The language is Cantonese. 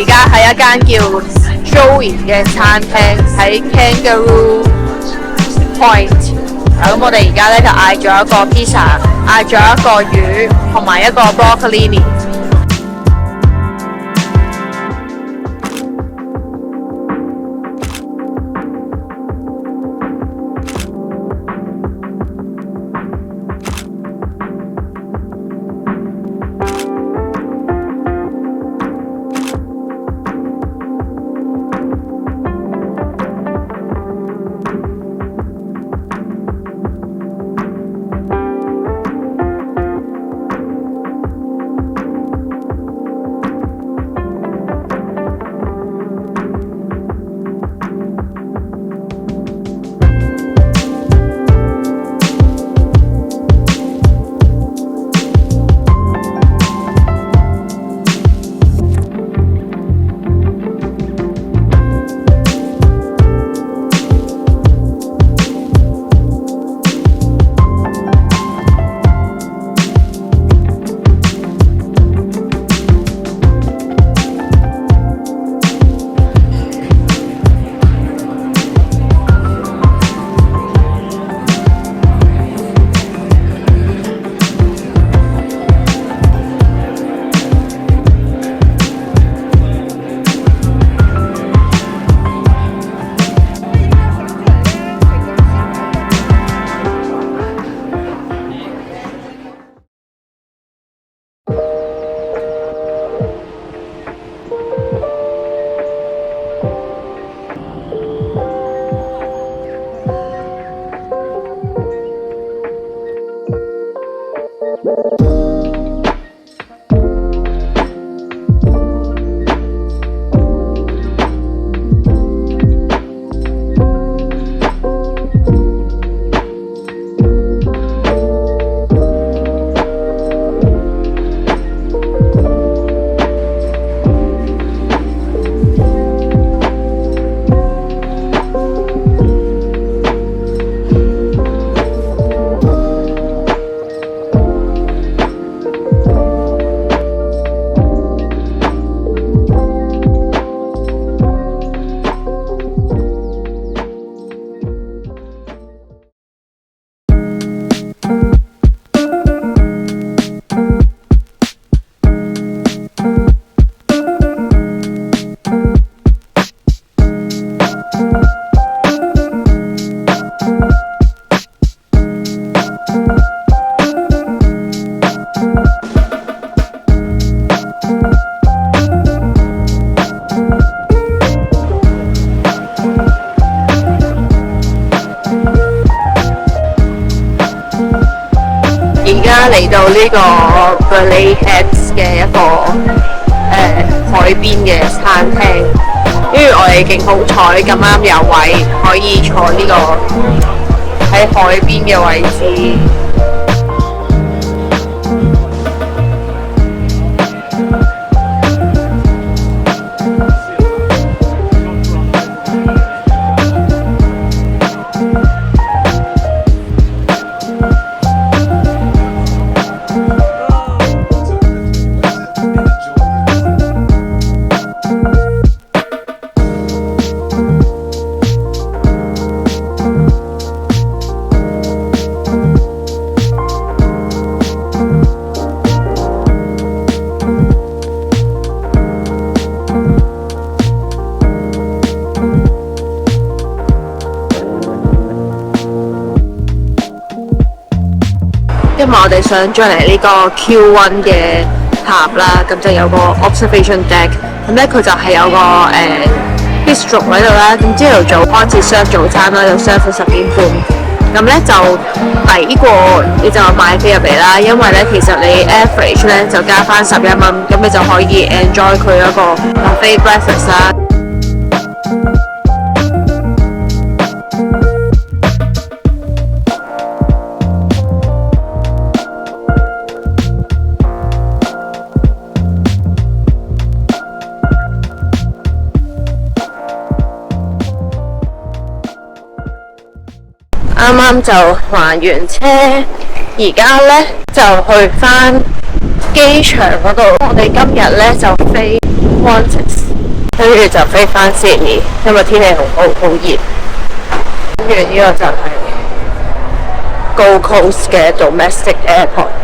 哋而家喺一間叫 Joey 嘅餐廳喺 Kangaroo Point。咁我哋而家咧就嗌咗一個 pizza， 嗌咗一個魚同埋一個 broccolini。而家嚟到呢個 Burleigh Heads 嘅一個海邊嘅餐廳，跟住我哋勁好彩咁啱有位可以坐呢個喺海邊嘅位置。因為我哋想再嚟呢個 Q1 嘅塔啦，咁就有個 observation deck， 咁咧佢就係有個bistro 喺度啦，咁朝頭早開始 serve 早餐啦，就 serve 到10點半，咁咧就抵過你就買飛入嚟啦，因為咧其實你 average 咧就加翻11蚊，咁你就可以 enjoy 佢嗰個 buffet breakfast 啦。啱啱就還完車，而家呢就去返機場嗰度。我哋今日呢就飛 Qantas。跟住就飛翻 Sydney，因為天氣好熱。跟住呢個就係Gold Coast 嘅 Domestic Airport。